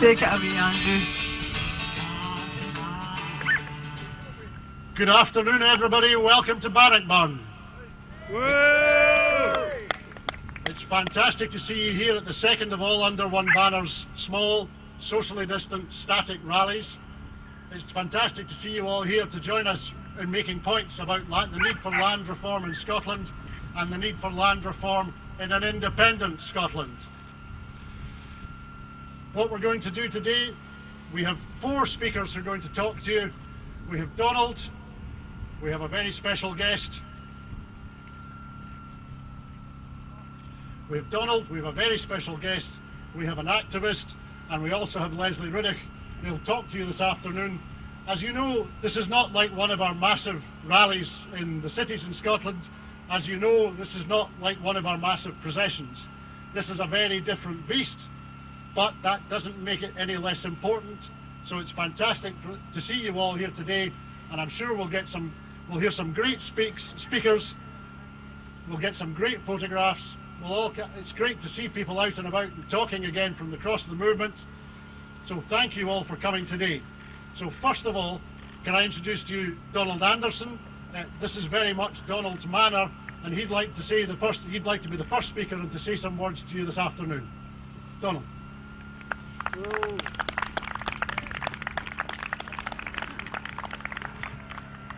Take it away, Andrew. Good afternoon, everybody. Welcome to Bannockburn. It's fantastic to see you here at the second of all Under One Banner's small, socially distant, static rallies. It's fantastic to see you all here to join us in making points about the need for land reform in Scotland and the need for land reform in an independent Scotland. What we're going to do today, we have 4 speakers who are going to talk to you. We have Donald, we have a very special guest. We have Donald, we have a very special guest, we have an activist, and we also have Leslie Riddick. They'll talk to you this afternoon. As you know, this is not like one of our massive rallies in the cities in Scotland. As you know, this is not like one of our massive processions. This is a very different beast, but that doesn't make it any less important. So it's fantastic to see you all here today, and I'm sure we'll hear some great speakers, we'll get some great photographs. It's great to see people out and about and talking again from across the movement. So thank you all for coming today. So first of all, can I introduce to you Donald Anderson? This is very much Donald's manner, and he'd like to be the first speaker and to say some words to you this afternoon. Donald.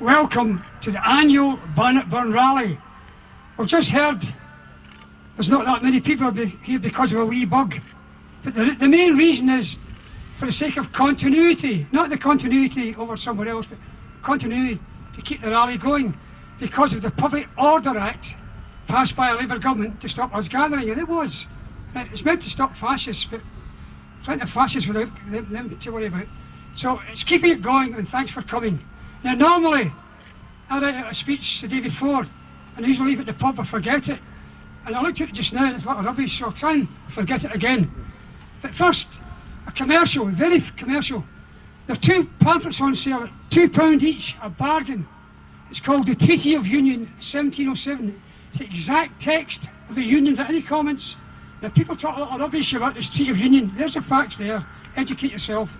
Welcome to the annual Bannockburn rally. We've just heard there's not that many people here because of a wee bug. But the main reason is for the sake of continuity, not the continuity over somewhere else, but continuity to keep the rally going because of the Public Order Act passed by a Labour government to stop us gathering, and it was. It's meant to stop fascists, but plenty of fascists without them to worry about. So it's keeping it going, and thanks for coming. Now normally, I write a speech the day before, and I usually leave it at the pub or forget it. And I looked at it just now and it's a lot of rubbish, so I'll try and forget it again. But first, a commercial, very commercial. There are 2 pamphlets on sale at £2 each, a bargain. It's called the Treaty of Union 1707. It's the exact text of the Union. Any comments? Now people talk a lot of rubbish about this Treaty of Union. There's the facts there, educate yourself.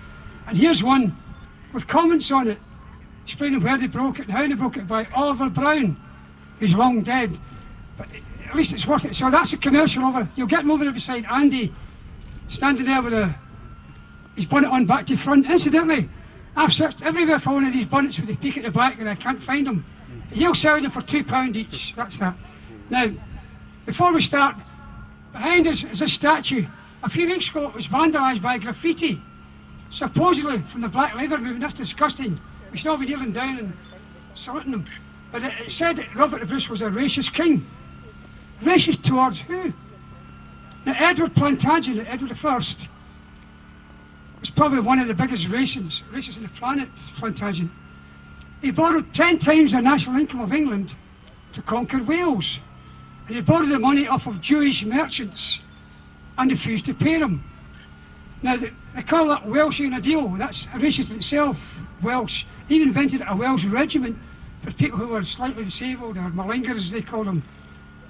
And here's one with comments on it, explaining where they broke it and how they broke it by Oliver Brown, who's long dead. But at least it's worth it. So that's a commercial over. You'll get him over there beside Andy, standing there with his bonnet on back to front. Incidentally, I've searched everywhere for one of these bonnets with a peak at the back and I can't find them. He'll sell them for £2 each. That's that. Now, before we start, behind us is a statue. A few weeks ago it was vandalised by graffiti, supposedly from the Black Labour movement. That's disgusting. We should all be kneeling down and saluting them. But it said that Robert the Bruce was a racist king. Racist towards who? Now Edward Plantagenet, Edward I, was probably one of the biggest racists on the planet, Plantagenet. He borrowed 10 times the national income of England to conquer Wales. And he borrowed the money off of Jewish merchants and refused to pay them. Now they call that Welsh in a deal. That's a racist in itself, Welsh. He even invented a Welsh regiment for people who were slightly disabled or malingers, as they call them.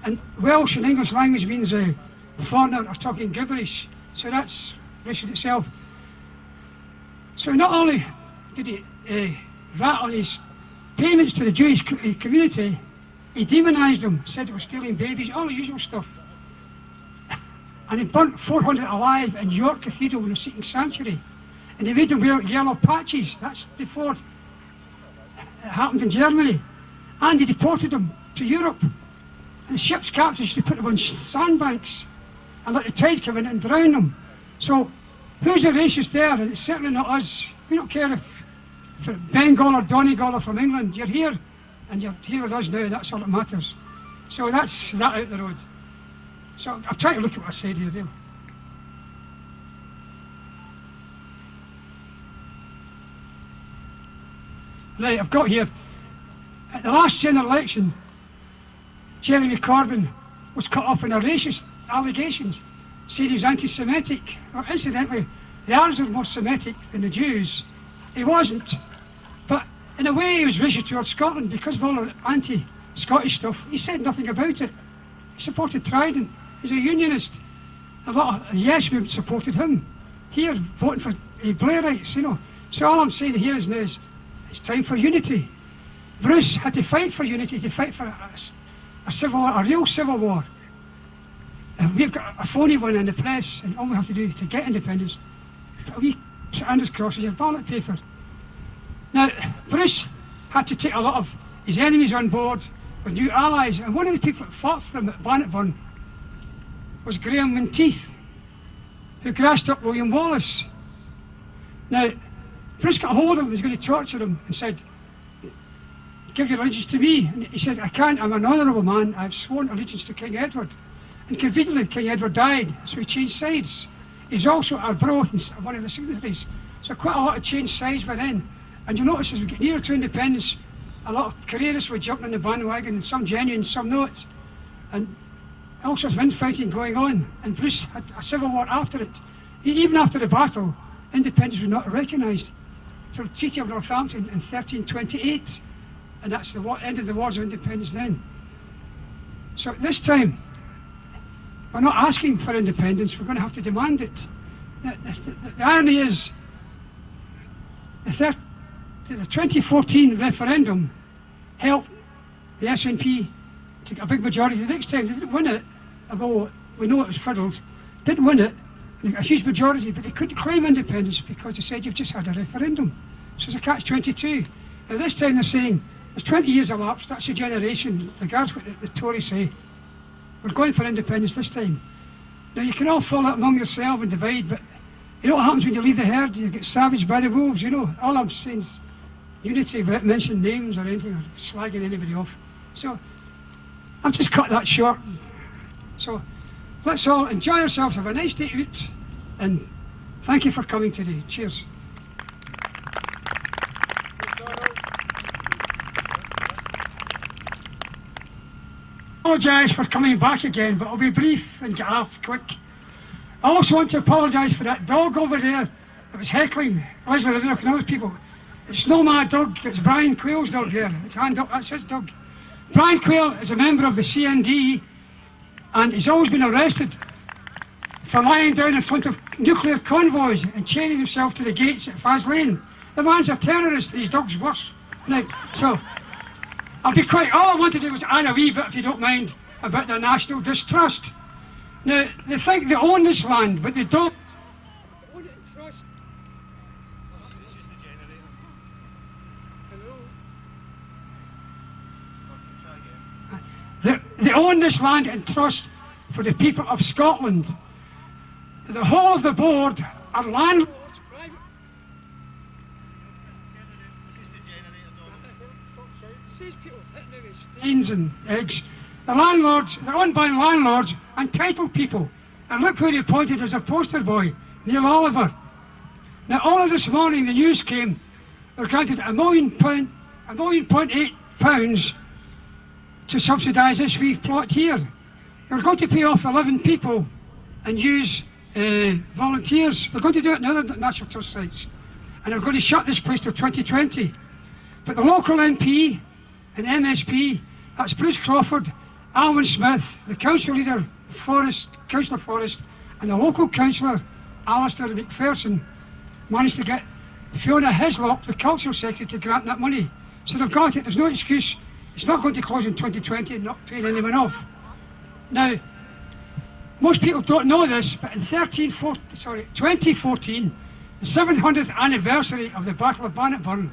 And Welsh in English language means foreigner or talking gibberish. So that's racist itself. So not only did he rat on his payments to the Jewish community, he demonised them, said they were stealing babies, all the usual stuff. And he burnt 400 alive in York Cathedral in a seeking sanctuary. And he made them wear yellow patches. That's before it happened in Germany. And he deported them to Europe. And the ship's captains used to put them on sandbanks and let the tide come in and drown them. So who's a racist there? And it's certainly not us. We don't care if Bengal or Donegal are from England. You're here, and you're here with us now. That's all that matters. So that's that out the road. So I'll try to look at what I said here, Dale. Right, I've got here, at the last general election, Jeremy Corbyn was cut off in a racist allegations, saying he was anti-Semitic. Well, incidentally, the Arabs are more Semitic than the Jews. He wasn't, but in a way he was racist towards Scotland because of all the anti-Scottish stuff. He said nothing about it. He supported Trident. He's a unionist. A lot of the Yes movement supported him. here voting for Blairites, you know. So all I'm saying here is now is it's time for unity. Bruce had to fight for unity, to fight for a civil war, a real civil war. And we've got a phony one in the press, and all we have to do to get independence, put a wee St Andrew's cross as your ballot paper. Now, Bruce had to take a lot of his enemies on board with new allies, and one of the people that fought for him at Bannockburn was Graham Menteith, who grassed up William Wallace. Now, Bruce got a hold of him, he was going to torture him, and said, "Give your allegiance to me." And he said, "I can't, I'm an honourable man, I've sworn allegiance to King Edward." And conveniently, King Edward died, so he changed sides. He's also our bro, one of the signatories. So quite a lot of changed sides by then. And you'll notice as we get nearer to independence, a lot of careerists were jumping on the bandwagon, some genuine, some not. And all sorts of infighting going on. And Bruce had a civil war after it. Even after the battle, independence was not recognised. So the Treaty of Northampton in 1328. And that's the end of the Wars of Independence then. So this time, we're not asking for independence, we're going to have to demand it. The irony is, the 2014 referendum helped the SNP to get a big majority the next time. They didn't win it, although we know it was fiddled. Didn't win it, they got a huge majority, but they couldn't claim independence because they said you've just had a referendum. So it's a catch-22. Now this time they're saying, there's 20 years elapsed, that's a generation, regards what the Tories say. We're going for independence this time. Now you can all fall out among yourself and divide, but you know what happens when you leave the herd? You get savaged by the wolves, you know. All I'm saying is unity without mentioning names or anything, or slagging anybody off. So I've just cut that short. So let's all enjoy ourselves, have a nice day out, and thank you for coming today. Cheers. I apologise for coming back again, but I'll be brief and get off quick. I also want to apologise for that dog over there that was heckling Leslie Ruddock and other people. It's no my dog, it's Brian Quayle's dog there. It's hand up, that's his dog. Brian Quayle is a member of the CND, and he's always been arrested for lying down in front of nuclear convoys and chaining himself to the gates at Faz Lane. The man's a terrorist, these dogs worse. Now, so I'll be quiet. All I want to do was add a wee bit, if you don't mind, about the national distrust. Now, they think they own this land, but they don't. They own it in trust. They own this land in trust for the people of Scotland. The whole of the board are landlords. And eggs. The landlords, they're owned by landlords and title people. And look who they appointed as a poster boy, Neil Oliver. Now all of this morning the news came, they're granted £1.8 to subsidise this wee plot here. They're going to pay off 11 people and use volunteers. They're going to do it in other National Trust sites. And they're going to shut this place till 2020. But the local MP and MSP, that's Bruce Crawford, Alwyn Smith, the council leader, Councillor Forrest, and the local councillor, Alistair McPherson, managed to get Fiona Hislop, the cultural secretary, to grant that money. So they've got it, there's no excuse. It's not going to close in 2020 and not paying anyone off. Now, most people don't know this, but in 2014, the 700th anniversary of the Battle of Bannockburn,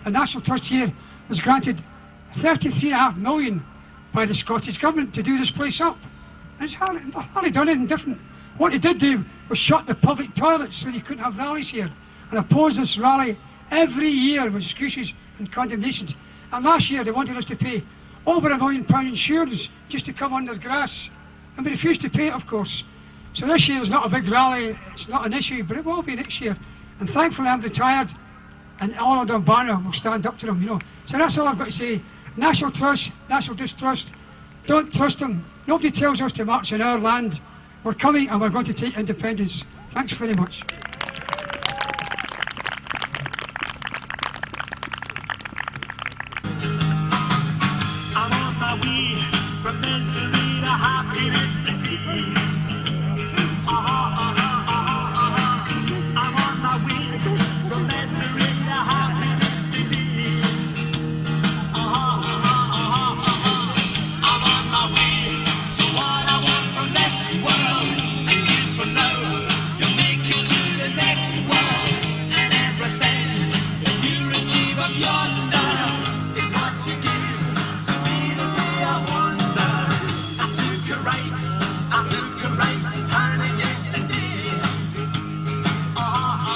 the National Trust here was granted £33.5 million by the Scottish Government to do this place up. And it's hardly done anything different. What they did do was shut the public toilets so you couldn't have rallies here, and oppose this rally every year with excuses and condemnations. And last year they wanted us to pay over £1 million insurance just to come under grass, and we refused to pay it, of course. So this year there's not a big rally, it's not an issue, but it will be next year. And thankfully I'm retired, and all of Dunbanner will stand up to them, you know. So that's all I've got to say. National trust, national distrust, don't trust them. Nobody tells us to march on our land. We're coming and we're going to take independence. Thanks very much. I'm on my way from misery to happiness today. right.